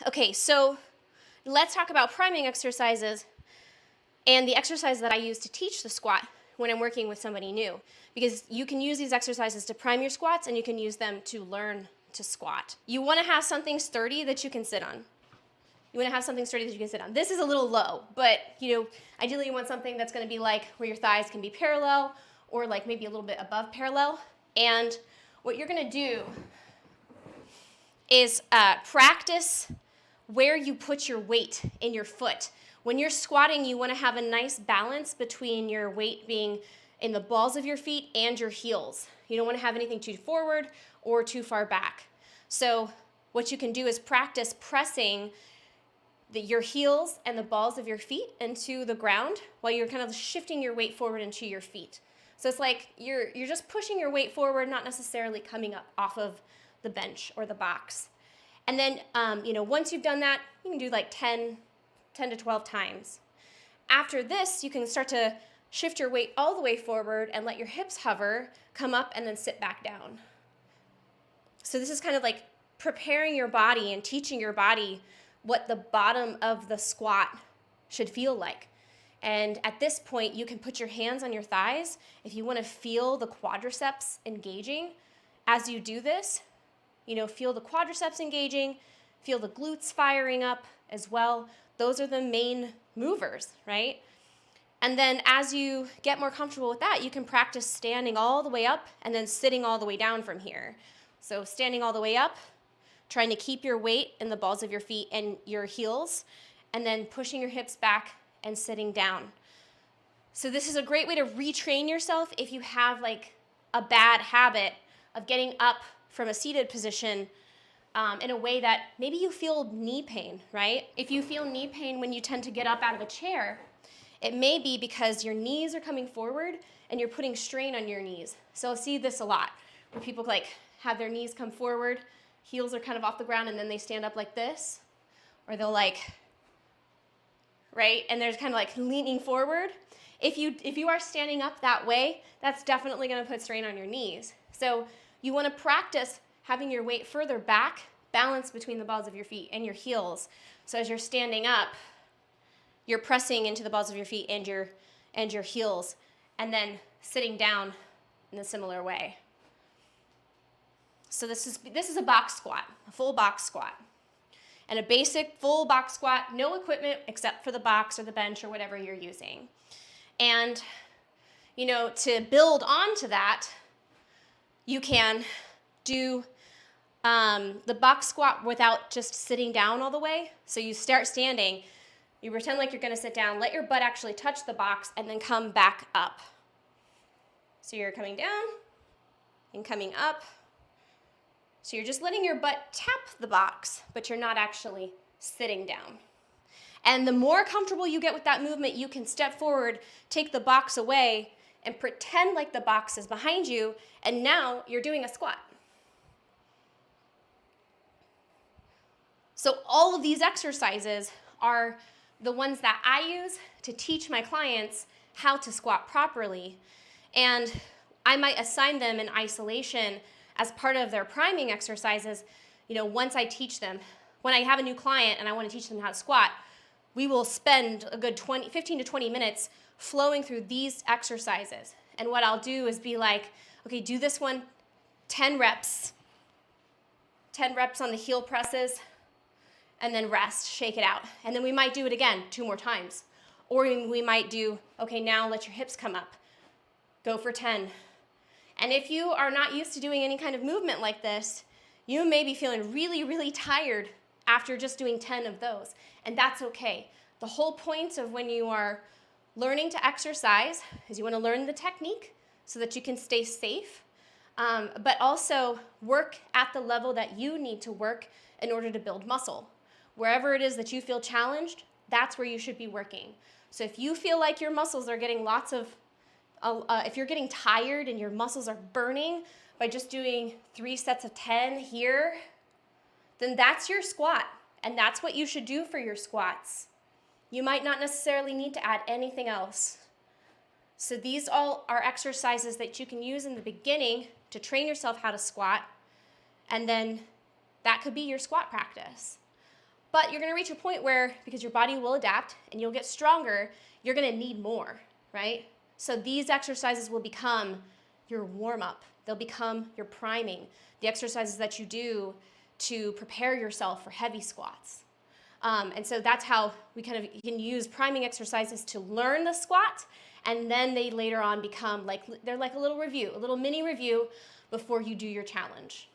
Okay, so let's talk about priming exercises and the exercise that I use to teach the squat when I'm working with somebody new. Because you can use these exercises to prime your squats and you can use them to learn to squat. You want to have something sturdy that you can sit on. You want to have something sturdy that you can sit on. This is a little low, but ideally you want something that's going to be like where your thighs can be parallel or like maybe a little bit above parallel. And what you're going to do is practice where you put your weight in your foot. When you're squatting, you want to have a nice balance between your weight being in the balls of your feet and your heels. You don't want to have anything too forward or too far back. So what you can do is practice pressing your heels and the balls of your feet into the ground while you're kind of shifting your weight forward into your feet. So it's like you're just pushing your weight forward, not necessarily coming up off of the bench or the box. And then, once you've done that, you can do like 10 to 12 times. After this, you can start to shift your weight all the way forward and let your hips hover, come up, and then sit back down. So this is kind of like preparing your body and teaching your body what the bottom of the squat should feel like. And at this point, you can put your hands on your thighs if you want to feel the quadriceps engaging. As you do this, feel the quadriceps engaging, feel the glutes firing up as well. Those are the main movers, right? And then as you get more comfortable with that, you can practice standing all the way up and then sitting all the way down from here. So standing all the way up, trying to keep your weight in the balls of your feet and your heels, and then pushing your hips back and sitting down. So this is a great way to retrain yourself if you have like a bad habit of getting up from a seated position in a way that maybe you feel knee pain, right? If you feel knee pain when you tend to get up out of a chair, it may be because your knees are coming forward and you're putting strain on your knees. So I'll see this a lot, where people like have their knees come forward, heels are kind of off the ground, and then they stand up like this, or they'll right? And they're kind of like leaning forward. If you are standing up that way, that's definitely going to put strain on your knees. So you want to practice having your weight further back, balance between the balls of your feet and your heels. So as you're standing up, you're pressing into the balls of your feet and your heels, and then sitting down in a similar way. So this is a box squat, a full box squat. And a basic full box squat, no equipment except for the box or the bench or whatever you're using. And to build onto that, you can do the box squat without just sitting down all the way. So you start standing, you pretend like you're going to sit down, let your butt actually touch the box, and then come back up. So you're coming down and coming up. So you're just letting your butt tap the box, but you're not actually sitting down. And the more comfortable you get with that movement, you can step forward, take the box away, and pretend like the box is behind you, and now you're doing a squat. So all of these exercises are the ones that I use to teach my clients how to squat properly. And I might assign them in isolation as part of their priming exercises, once I teach them. When I have a new client and I want to teach them how to squat, we will spend a good 15 to 20 minutes flowing through these exercises. And what I'll do is be like, okay, do this one 10 reps. 10 reps on the heel presses, and then rest, shake it out. And then we might do it again 2 more times. Or we might do, okay, now let your hips come up. Go for 10. And if you are not used to doing any kind of movement like this, you may be feeling really, really tired after just doing 10 of those. And that's okay. The whole point of when you are learning to exercise is you want to learn the technique so that you can stay safe, but also work at the level that you need to work in order to build muscle. Wherever it is that you feel challenged, that's where you should be working. So if you feel like your muscles are getting if you're getting tired and your muscles are burning by just doing 3 sets of 10 here, then that's your squat, and that's what you should do for your squats. You might not necessarily need to add anything else. So these all are exercises that you can use in the beginning to train yourself how to squat, and then that could be your squat practice. But you're gonna reach a point where, because your body will adapt and you'll get stronger, you're gonna need more, right? So these exercises will become your warm-up. They'll become your priming, the exercises that you do to prepare yourself for heavy squats. And so that's how you can use priming exercises to learn the squat, and then they later on become they're like a little review, a little mini review before you do your challenge.